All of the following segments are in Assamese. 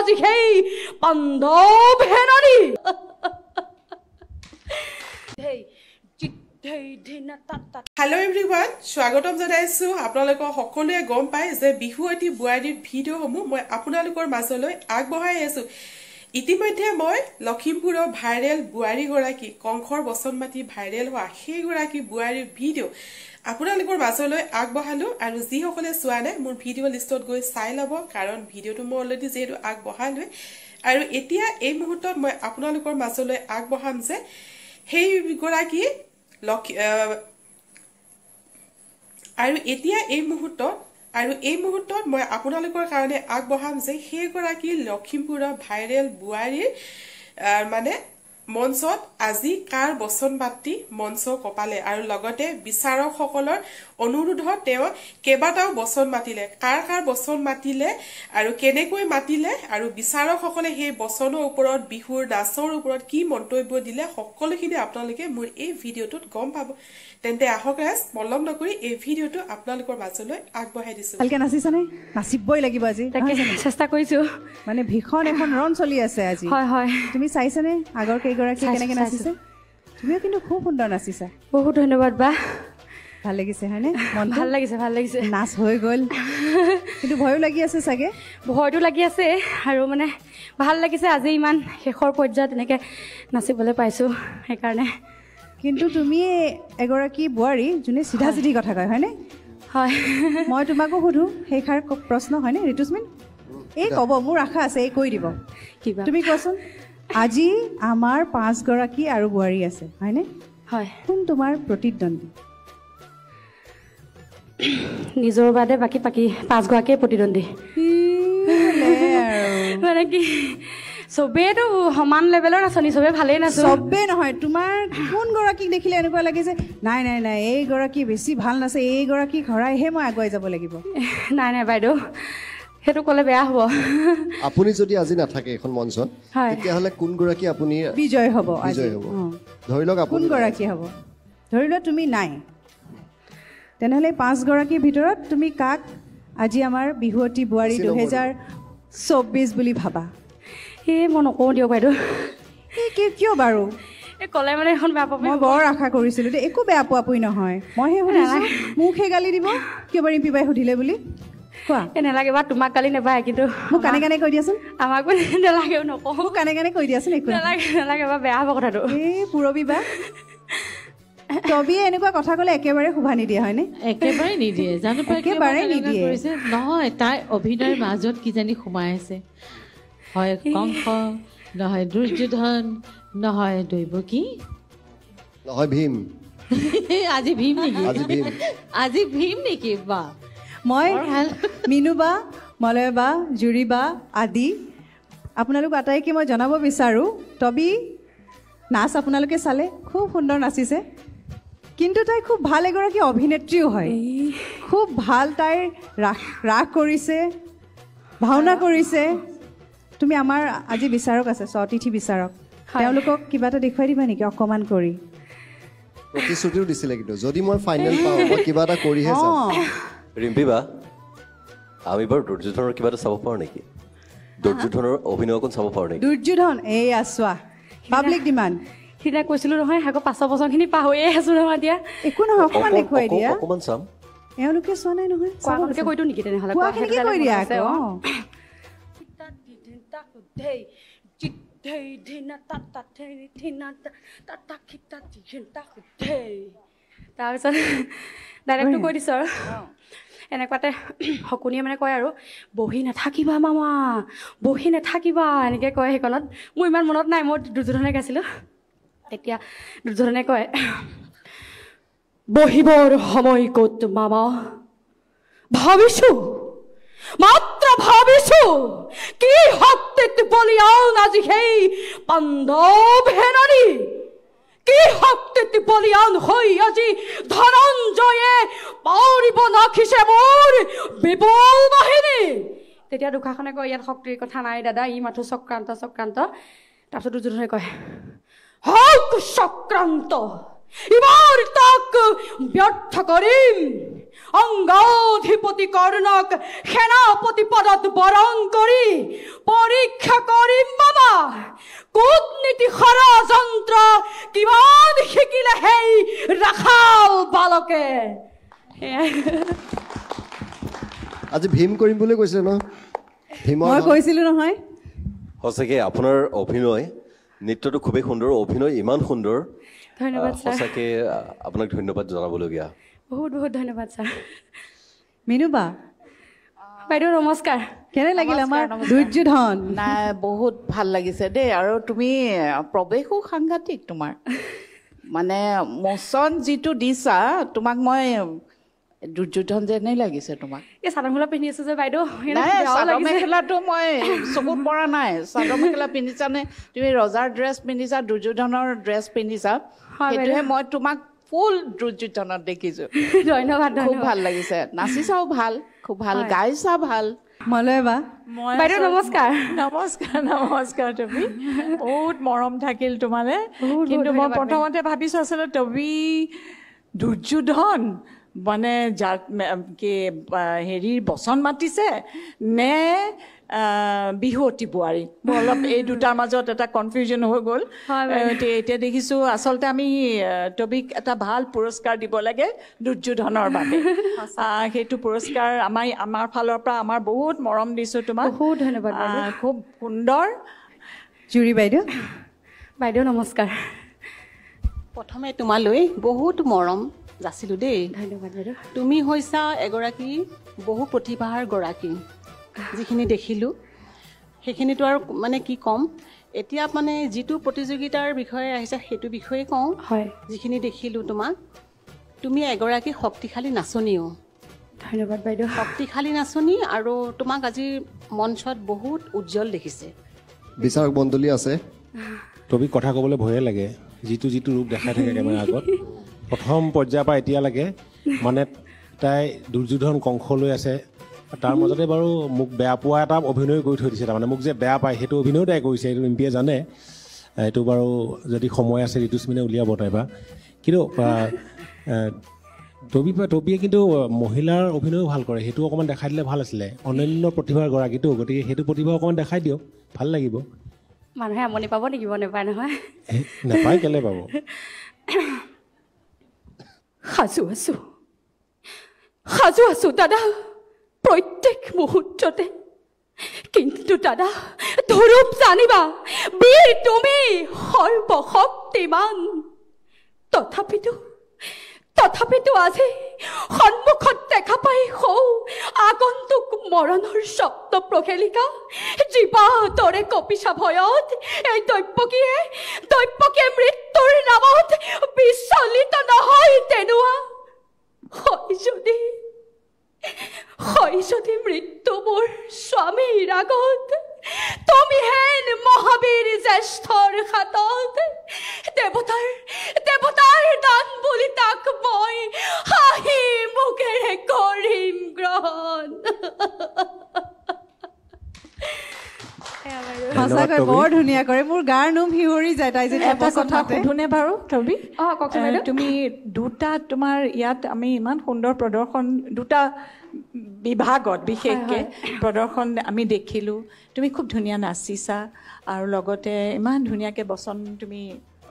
আজি সেই পাণ্ডৱ সেনানী Hello everyone, স্বাগতম জনাইছো আপোনালোকক সকলোৱে গম পায় যে বিহুৱতী বুৱাৰীৰ ভিডিঅ'সমূহ মই আপোনালোকৰ মাজলৈ আগবঢ়াই আছো ইতিমধ্যে মই লখিমপুৰৰ ভাইৰেল বুৱাৰী গৰাকী কংখৰ বচনমাটি ভাইৰেল হোৱা সেই গৰাকী বুৱাৰীৰ ভিডিঅ' আপোনালোকৰ মাজলৈ আগবঢ়ালো আৰু যিসকলে চোৱা নাই মোৰ ভিডিঅ' লিষ্টত গৈ চাই ল'ব কাৰণ ভিডিঅ'টো মই অলৰেডি যেহেতু আগবঢ়ালোৱে আৰু এতিয়া এই মুহূৰ্তত মই আপোনালোকৰ মাজলৈ আগবঢ়াম যে সেই গৰাকী আৰু এতিয়া এই মুহূৰ্তত মই আপোনালোকৰ কাৰণে আগবঢ়াম যে সেই গৰাকী লখিমপুৰৰ ভাইৰেল বুৱাৰীৰ মানে মঞ্চত আজি কাৰ বচন বাতি মঞ্চ কপালে আৰু লগতে বিচাৰকসকলৰ অনুৰোধত তেওঁ কেবাটাও বচন মাতিলে কাৰ বচন মাতিলে আৰু কেনেকৈ মাতিলে আৰু বিচাৰকসকলে সেই বচনৰ ওপৰত বিহুৰ নাচৰ ওপৰত কি মন্তব্য দিলে সকলোখিনি আপোনালোকে মোৰ এই ভিডিঅ'টোত গম পাব তেন্তে আহক ৰাজ মলম নকৰি এই ভিডিঅ'টো আপোনালোকৰ মাজলৈ আগবঢ়াই দিছো ভালকে নাচিছানে নাচিবই লাগিব আজি তাকে চেষ্টা কৰিছো মানে ভীষণ এখন ৰণ চলি আছে আজি হয় হয় তুমি চাইছানে আগৰ কেইগৰাকী কেনেকৈ নাচিছে তুমিও কিন্তু খুব সুন্দৰ নাচিছা বহুত ধন্যবাদ বা ভাল লাগিছে হয়নে মন ভাল লাগিছে নাচ হৈ গ'ল কিন্তু ভয়ো লাগি আছে চাগে ভয়টো লাগি আছে আৰু মানে ভাল লাগিছে আজি ইমান শেষৰ পৰ্যায়ত এনেকৈ নাচিবলৈ পাইছোঁ সেইকাৰণে কিন্তু তুমি এগৰাকী বোৱাৰী যোনে চিধা চিধি কথা কয় হয়নে হয় মই তোমাকো সুধোঁ সেইষাৰ প্ৰশ্ন হয়নে ঋতুস্মিন এই ক'ব মোৰ আশা আছে এই কৈ দিব কিবা তুমি কোৱাচোন আজি আমাৰ 5 গৰাকী আৰু বোৱাৰী আছে হয়নে হয় কোন তোমাৰ প্ৰতিদ্বন্দ্বী নিজৰ বাদে বাকী 5 গৰাকীয়ে প্ৰতিদ্বন্দ্বী মানে কি চবেইতো সমান লেভেলৰ নাচনি চবেই ভালেই নাচো চবেই নহয় তোমাৰ কোন গৰাকীক দেখিলে এনেকুৱা লাগে যে নাই নাই নাই এই গৰাকী বেছি ভাল নাচে এই গৰাকীক হৰাইহে মই আগুৱাই যাব লাগিব নাই বাইদেউ সেইটো ক'লে বেয়া হ'ব আপুনি যদি আজি নাথাকে এখন মঞ্চত তেতিয়াহ'লে কোন গৰাকী আপুনি বিজয় হ'ব ধৰি লওক কোন গৰাকী হ'ব ধৰি লোৱা তুমি নাই তেনেহ'লে 5 গৰাকীৰ ভিতৰত তুমি কাক আজি আমাৰ বিহুৱতী বুৱাৰী 2024 বুলি ভাবা মই নকওঁ দিয়ক বাইদেউ কিয় বাৰু এই ক'লে মানে এখন বেয়া পাব মই বৰ আশা কৰিছিলোঁ দেই একো বেয়া পোৱা নহয় মইহে শুনিছোঁ মোকহে গালি দিব কিয় বাৰু ৰিম্পী বাই সুধিলে বুলি কোৱা নালাগে বা তোমাক গালি নাপায় কিন্তু মোক কানে কানে কৈ দিয়াচোন আমাক নালাগেও নকওঁ মোক কানে কানে কৈ দিয়াচোন একো নালাগে বা বেয়া হ'ব কথাটো এই পুৰবী বা তবিয়ে এনেকুৱা কথা ক'লে একেবাৰে শুভা নিদিয়ে হয়নে একেবাৰে নিদিয়ে জানো একেবাৰে নিদিয়ে নহয় তাই অভিনয়ৰ মাজত কিজানি সোমাই আছে হয় কংস নহয় দুৰ্যোধন নহয় দৈৱকী নহয় ভীম আজি ভীম নেকি বা মই মিনু বা মলয় বা জুৰি বা আদি আপোনালোক আটাইকে মই জনাব বিচাৰোঁ তবি নাচ আপোনালোকে চালে খুব সুন্দৰ নাচিছে কিন্তু তাই খুব ভাল এগৰাকী অভিনেত্ৰীও হয় খুব ভাল তাইৰ ৰাস কৰিছে ভাওনা কৰিছে তুমি আমাৰ আজি বিচাৰক আছে অতিথি বিচাৰক তেওঁলোকক কিবা এটা দেখুৱাই দিবা নেকি অকণমান কৰি প্ৰতিশ্ৰুতিও দিছিলে কিন্তু যদি মই ফাইনেল পাওঁ মই কিবা এটা কৰিহে যাম ৰিম্পী বা আমি বাৰু দুৰ্যোধনৰ কিবা এটা চাব পাৰোঁ নেকি দুৰ্যোধনৰ অভিনয় অকণ চাব পাৰোঁ নেকি দুৰ্যোধন এই আছোৱা পাব্লিক ডিমাণ্ড সিদিনা কৈছিলোঁ নহয় আকৌ 5 বছৰখিনি পাহৰিয়ে আছোঁ নহয় এতিয়া একো নহয় অকণমান দেখুৱাই দিয়া অকণমান চাম এওঁলোকে চোৱা নাই নহয় কোৱাখনকে কৈ দিওঁ নেকি তেনেহ'লে কোৱাখিনিকে কৈ দিয়া তাৰপিছত ডাইৰেক্টটো কৈ দিছোঁ আৰু এনেকুৱাতে শকুনিয়ে মানে কয় আৰু বহি নাথাকিবা মামা বহি নাথাকিবা এনেকৈ কয় সেইকণত মোৰ ইমান মনত নাই মই দুৰ্যোধনে গাইছিলোঁ তেতিয়া দুৰ্যোধনে কয় বহিবৰ সময় ক'ত মামা ভাবিছোঁ মাত্ৰ ভাবিছোঁ কি শক্তিত বলিয়ান আজি সেই পাণ্ডৱ সেনানী কি শক্তিত বলিয়ান হৈ আজি ধনঞ্জয়ে পাৰিব নাখিছে মোৰ বিপুল বাহিনী তেতিয়া দুখাখনে কয় ইয়াত শক্তিৰ কথা নাই দাদা ই মাথো চক্ৰান্ত তাৰপিছত দুৰ্যোধনে কয় হওক চক্ৰান্ত এবাৰ তাক ব্যৰ্থ কৰিম অঙ্গাধিপতি কৰ্ণক সেনাপতি পদত বৰং কৰি পৰীক্ষা কৰিম বাবা কূটনীতি ষড়যন্ত্ৰ কিমান শিকিলে সেই ৰাখাল বালকে আজি ভীম কৰিম বুলি কৈছিলে ন মই কৈছিলোঁ নহয় সঁচাকৈ আপোনাৰ অভিনয় নৃত্যটো খুবেই সুন্দৰ অভিনয় ইমান সুন্দৰ ধন্যবাদ ছাৰ সঁচাকৈ আপোনাক ধন্যবাদ জনাবলগীয়া বহুত বহুত ধন্যবাদ ছাৰ মিনুবা বাইদেউ নমস্কাৰ কেনে লাগিল আমাৰ দুৰ্যোধন নাই বহুত ভাল লাগিছে দেই আৰু তুমি প্ৰৱেশো সাংঘাতিক তোমাৰ মানে মোচন যিটো দিছা তোমাক মই দুৰ্যোধন যেনেই লাগিছে তোমাক এই চাদৰ মেখেলা পিন্ধি আছো যে বাইদেউ নাই চাদৰ মেখেলাটো মই চকুত পৰা নাই চাদৰ মেখেলা পিন্ধিছানে তুমি ৰজাৰ ড্ৰেছ পিন্ধিছা দুৰ্যোধনৰ ড্ৰেছ পিন্ধিছা সেইটোহে মই তোমাক ফুল দুৰ্যোধনত দেখিছোঁ ধন্যবাদ খুব ভাল লাগিছে নাচিছাও ভাল খুব ভাল গাইছা ভাল মলয় বা বাইদেউ নমস্কাৰ নমস্কাৰ তুমি বহুত মৰম থাকিল তোমালে কিন্তু মই প্ৰথমতে ভাবিছোঁ আচলতে তুমি দুৰ্যোধন মানে যাক কি হেৰিৰ বচন মাতিছে নে বিহুৱতী বোৱাৰী মোৰ অলপ এই দুটাৰ মাজত এটা কনফিউজন হৈ গ'ল এতিয়া দেখিছোঁ আচলতে আমি টবিক এটা ভাল পুৰস্কাৰ দিব লাগে দুৰ্যোধনৰ বাবে সেইটো পুৰস্কাৰ আমাৰ ফালৰ পৰা আমাৰ বহুত মৰম দিছোঁ তোমাক বহুত ধন্যবাদ খুব সুন্দৰ জুৰি বাইদেউ নমস্কাৰ প্ৰথমে তোমালৈ বহুত মৰম যাচিলোঁ দেই ধন্যবাদ বাইদেউ তুমি হৈছা এগৰাকী বহু প্ৰতিভাৰ গৰাকী যিখিনি দেখিলোঁ সেইখিনিতো আৰু মানে কি ক'ম এতিয়া মানে যিটো প্ৰতিযোগিতাৰ বিষয়ে আহিছে সেইটো বিষয়ে কওঁ হয় যিখিনি দেখিলোঁ তোমাক তুমি এগৰাকী শক্তিশালী নাচনীও ধন্যবাদ বাইদেউ শক্তিশালী নাচনী আৰু তোমাক আজি মঞ্চত বহুত উজ্জ্বল দেখিছে বিচাৰক মণ্ডলী আছে তুমি কথা ক'বলৈ ভয়ে লাগে যিটো ৰূপ দেখাই থাকে কেমেৰা আগত প্ৰথম পৰ্যায়ৰ পৰা এতিয়ালৈকে মানে তাই দুৰ্যোধন কংসলৈ আছে তাৰ মাজতে বাৰু মোক বেয়া পোৱা এটা অভিনয় কৰি থৈ দিছে তাৰমানে মোক যে বেয়া পায় সেইটো অভিনয় তাই কৰিছে এইটো ৰিম্পীয়ে জানে এইটো বাৰু যদি সময় আছে ঋতুস্মিনে উলিয়াব তাইবা কিন্তু টবিয়ে কিন্তু মহিলাৰ অভিনয়ো ভাল কৰে সেইটো অকণমান দেখাই দিলে ভাল আছিলে অনন্য প্ৰতিভাৰ গৰাকীটো গতিকে সেইটো প্ৰতিভা অকণমান দেখাই দিয়ক ভাল লাগিব মানুহে আমনি পাব নেকি নেপায় নহয় নেপায় কেলে পাব সাজু আছো দাদা প্ৰত্যেক মুহূৰ্ততে কিন্তু দাদা ধৰূপ জানিবা বীৰ তুমি সৰ্বশক্তিমান তথাপিতো আজি সন্মুখত দেখা পাই হওঁ আগন্তুক মৰণৰ শব্দ প্ৰহেলিকা জীৱাতৰে কপিছা ভয়ত এই দৈৱকীয়ে মৃত্যুৰ নামত বিচলিত নহয় তেনোৱা হয় যদি মৃত্যু মোৰ স্বামীৰ আগত তুমি হেন মহাবীৰ জ্যেষ্ঠৰ হাতত দেৱতাৰ দান বুলি তাক মই হাঁহি মুখেৰে কৰিম গ্ৰহণ সঁচাকৈ বৰ ধুনীয়া কৰে মোৰ গাৰ নোম শিৱৰি যায় তাই যেতিয়া এটা কথা সুধোনে বাৰু টবি তুমি দুটা তোমাৰ ইয়াত আমি ইমান সুন্দৰ প্ৰদৰ্শন দুটা বিভাগত বিশেষকৈ প্ৰদৰ্শন আমি দেখিলোঁ তুমি খুব ধুনীয়া নাচিছা আৰু লগতে ইমান ধুনীয়াকৈ বচন তুমি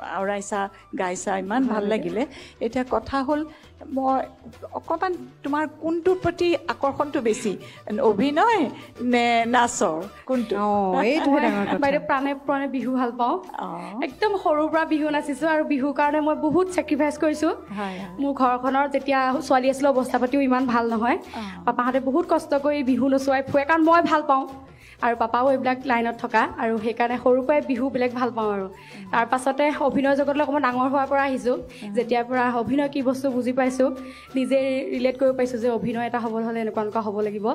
আওৰাইছা গাইছা ইমান ভাল লাগিলে এতিয়া কথা হ'ল মই অকণমান তোমাৰ কোনটোৰ প্ৰতি আকৰ্ষণটো বেছি অভিনয় নে নাচৰ কোনটো বাইদেউ প্ৰাণে বিহু ভাল পাওঁ একদম সৰুৰ পৰা বিহু নাচিছোঁ আৰু বিহুৰ কাৰণে মই বহুত ছেক্ৰিফাইচ কৰিছোঁ মোৰ ঘৰখনৰ যেতিয়া ছোৱালী আছিলোঁ অৱস্থা পাতিও ইমান ভাল নহয় পাপাহঁতে বহুত কষ্ট কৰি বিহু নচুৱাই ফুৰে কাৰণ মই ভাল পাওঁ আৰু পাপাও এইবিলাক লাইনত থকা আৰু সেইকাৰণে সৰুৰ পৰাই বিহুবিলাক ভাল পাওঁ আৰু তাৰ পাছতে অভিনয় জগতলৈ অকণমান ডাঙৰ হোৱাৰ পৰা আহিছোঁ যেতিয়াৰ পৰা অভিনয় কি বস্তু বুজি পাইছোঁ নিজে ৰিলেট কৰিব পাৰিছোঁ যে অভিনয় এটা হ'বলৈ হ'লে এনেকুৱা হ'ব লাগিব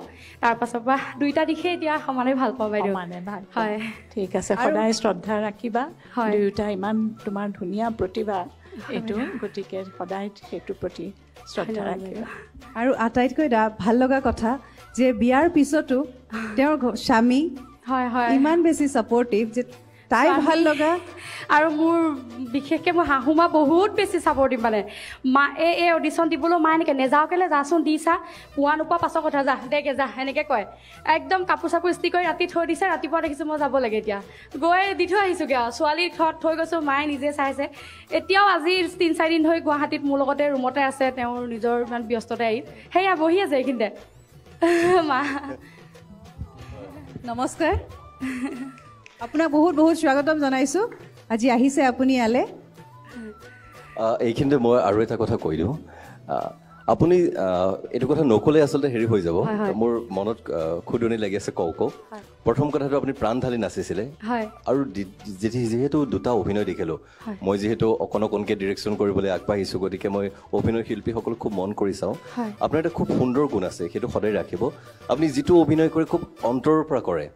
তাৰ পাছৰ পৰা দুইটা দিশে এতিয়া সমানে ভাল পাওঁ বাইদেউ হয় ঠিক আছে সদায় শ্ৰদ্ধা ৰাখিবা দুয়োটা ইমান তোমাৰ ধুনীয়া প্ৰতিভা এইটো গতিকে সদায় সেইটোৰ প্ৰতি শ্ৰদ্ধা ৰাখিবা আৰু আটাইতকৈ ভাল লগা কথা যে বিয়াৰ পিছতো তেওঁৰ স্বামী ইমান বেছি ছাপৰ্টিভ যে তাই ভাল লগা আৰু মোৰ বিশেষকৈ মই শাহুমা বহুত বেছি চাপৰ্টিভ মানে মা এই অডিশ্যন দিবলৈ মা এনেকৈ নেযাওঁ কেলৈ যাচোন দি চা পোৱা নোপোৱা পাছৰ কথা যা দেগে যা এনেকৈ কয় একদম কাপোৰ চাপোৰ ইস্ত্ৰি কৰি ৰাতি থৈ দিছে ৰাতিপুৱা দেখিছোঁ মই যাব লাগে এতিয়া গৈ দি থৈ আহিছোঁগৈ আৰু ছোৱালী ঘৰত থৈ গৈছোঁ মায়ে নিজে চাইছে এতিয়াও আজি 3-4 দিন ধৰি গুৱাহাটীত মোৰ লগতে ৰুমতে আছে তেওঁৰ নিজৰ ইমান ব্যস্ততাই আহি সেয়া বহি আছে এইখিনিতে মা নমস্কাৰ আপোনাক বহুত বহুত স্বাগতম জনাইছোঁ আজি আহিছে আপুনি ইয়ালৈ এইখিনিতে মই আৰু এটা কথা কৈ দিওঁ আপুনি এইটো কথা নক'লে আচলতে হেৰি হৈ যাব মোৰ মনত খুদনি লাগি আছে কওঁ প্ৰথম কথাটো আপুনি প্ৰাণ ঢালি নাচিছিলে আৰু যিহেতু দুটা অভিনয় দেখিলোঁ মই যিহেতু অকণকৈ ডিৰেকশ্যন কৰিবলৈ আগবাঢ়িছোঁ গতিকে মই অভিনয় শিল্পীসকলক খুব মন কৰি চাওঁ আপোনাৰ এটা খুব সুন্দৰ গুণ আছে সেইটো সদায় ৰাখিব আপুনি যিটো অভিনয় কৰি খুব অন্তৰৰ পৰা কৰে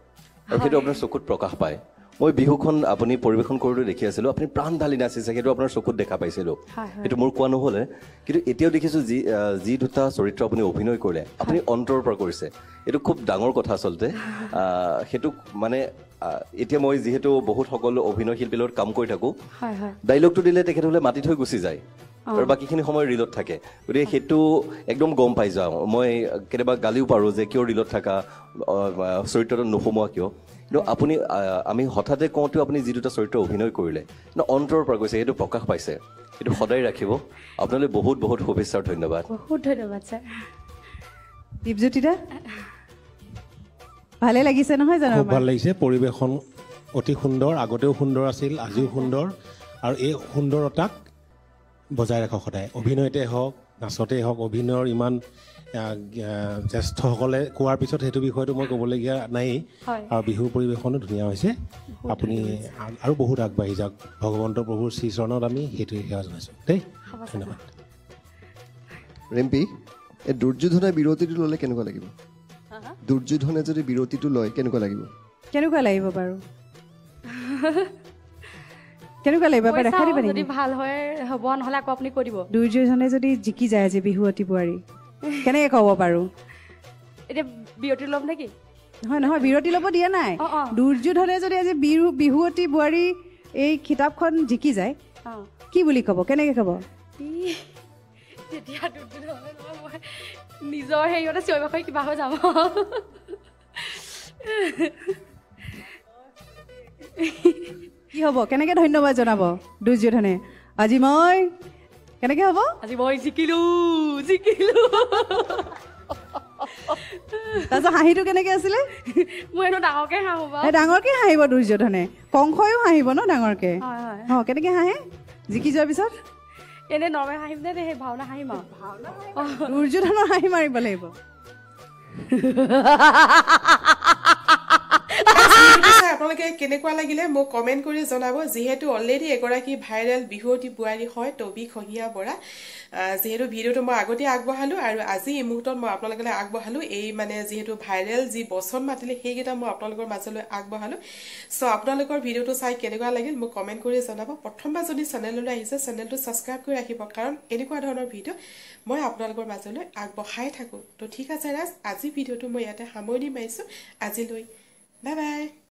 আৰু সেইটো আপোনাৰ চকুত প্ৰকাশ পায় মই বিহুখন আপুনি পৰিৱেশন কৰোঁতে দেখি আছিলোঁ আপুনি প্ৰাণ ঢালি নাচিছে সেইটো আপোনাৰ চকুত দেখা পাইছিলোঁ সেইটো মোৰ কোৱা নহ'লে কিন্তু এতিয়াও দেখিছোঁ যি দুটা চৰিত্ৰ আপুনি অভিনয় কৰিলে আপুনি অন্তৰৰ পৰা কৰিছে এইটো খুব ডাঙৰ কথা আচলতে সেইটো মানে এতিয়া মই যিহেতু বহুত সকলো অভিনয় শিল্পীৰ লগত কাম কৰি থাকোঁ ডাইলগটো দিলে তেখেতসকলে মাতি থৈ গুচি যায় আৰু বাকীখিনি সময় ৰিলত থাকে গতিকে সেইটো একদম গম পাই যাওঁ মই কেতিয়াবা গালিও পাৰোঁ যে কিয় ৰিলত থাকা চৰিত্ৰটো নোসোমোৱা কিয় কিন্তু আপুনি আমি হঠাতে কওঁতেও আপুনি যি দুটা চৰিত্ৰ অভিনয় কৰিলে কিন্তু অন্তৰৰ পৰা কৈছে সেইটো প্ৰকাশ পাইছে সেইটো সদায় ৰাখিব আপোনালৈ বহুত বহুত শুভেচ্ছা আৰু ধন্যবাদ বহুত ধন্যবাদ ছাৰ দীপজ্যোতি দা ভালে লাগিছে নহয় জানো খুব ভাল লাগিছে পৰিৱেশন অতি সুন্দৰ আগতেও সুন্দৰ আছিল আজিও সুন্দৰ আৰু এই সুন্দৰতাক বজাই ৰাখক সদায় অভিনয়তে হওক নাচতেই হওক অভিনয়ৰ ইমান জ্যেষ্ঠসকলে কোৱাৰ পিছত সেইটো বিষয়টো মই ক'বলগীয়া নাই আৰু বিহুৰ পৰিৱেশনো ধুনীয়া হৈছে আপুনি আৰু বহুত আগবাঢ়ি যাওক ভগৱন্ত প্ৰভুৰ শ্ৰীচৰণত আমি সেইটোৱে সেৱা জনাইছোঁ দেই ধন্যবাদ ৰেম্পি এই দুৰ্যোধনে বিৰতিটো ল'লে কেনেকুৱা লাগিব দুৰ্যোধনে যদি বিৰতিটো লয় কেনেকুৱা লাগিব বাৰু কেনেকুৱা লাগিব এবাৰ দেখাই দিবা যদি ভাল হয় হ'ব নহ'লে আকৌ আপুনি কৈ দিব দুৰ্যোধনে যদি জিকি যায় আজি বিহুৱতী বোৱাৰী কেনেকৈ ক'ব পাৰোঁ এতিয়া বিৰতি ল'ম নেকি নহয় বিৰতি ল'ব দিয়া নাই দুৰ্যোধনে যদি আজি বিহুৱতী বোৱাৰী এই কিতাপখন জিকি যায় কি বুলি ক'ব কেনেকৈ ক'ব তেতিয়া নিজৰ হেৰিয়তে চিঞৰি বাখৰি কিবা হৈ যাম কি হ'ব কেনেকৈ ধন্যবাদ জনাব দুৰ্যোধনে আজি মই কেনেকৈ হ'ব আজি মই জিকিলো তাৰপিছত হাঁহিটো কেনেকৈ আছিলে মই এইটো ডাঙৰকৈ হাঁহো বাৰু ডাঙৰকৈ হাঁহিব দুৰ্যোধনে কংসইও হাঁহিব ন ডাঙৰকৈ কেনেকৈ হাঁহে জিকি যোৱাৰ পিছত এনেই নৰ্মেল হাঁহিম নে সেই ভাওনা হাঁহিম আৰু দুৰ্যোধনৰ হাঁহি মাৰিব লাগিব আপোনালোকে কেনেকুৱা লাগিলে মোক কমেণ্ট কৰি জনাব যিহেতু অলৰেডি এগৰাকী ভাইৰেল বিহুৱতী বোৱাৰী হয় টবি খহিয়া বৰা যিহেতু ভিডিঅ'টো মই আগতে আগবঢ়ালোঁ আৰু আজি এই মুহূৰ্তত মই আপোনালোকলৈ আগবঢ়ালোঁ এই মানে যিহেতু ভাইৰেল যি বচন মাতিলে সেইকেইটা মই আপোনালোকৰ মাজলৈ আগবঢ়ালোঁ চ' আপোনালোকৰ ভিডিঅ'টো চাই কেনেকুৱা লাগিল মোক কমেণ্ট কৰি জনাব প্ৰথমবাৰ যদি চেনেললৈ আহিছে চেনেলটো ছাবস্ক্ৰাইব কৰি ৰাখিব কাৰণ এনেকুৱা ধৰণৰ ভিডিঅ' মই আপোনালোকৰ মাজলৈ আগবঢ়াই থাকোঁ তো ঠিক আছে ৰাজ আজি ভিডিঅ'টো মই ইয়াতে সামৰণি মাৰিছোঁ আজিলৈ বাই বাই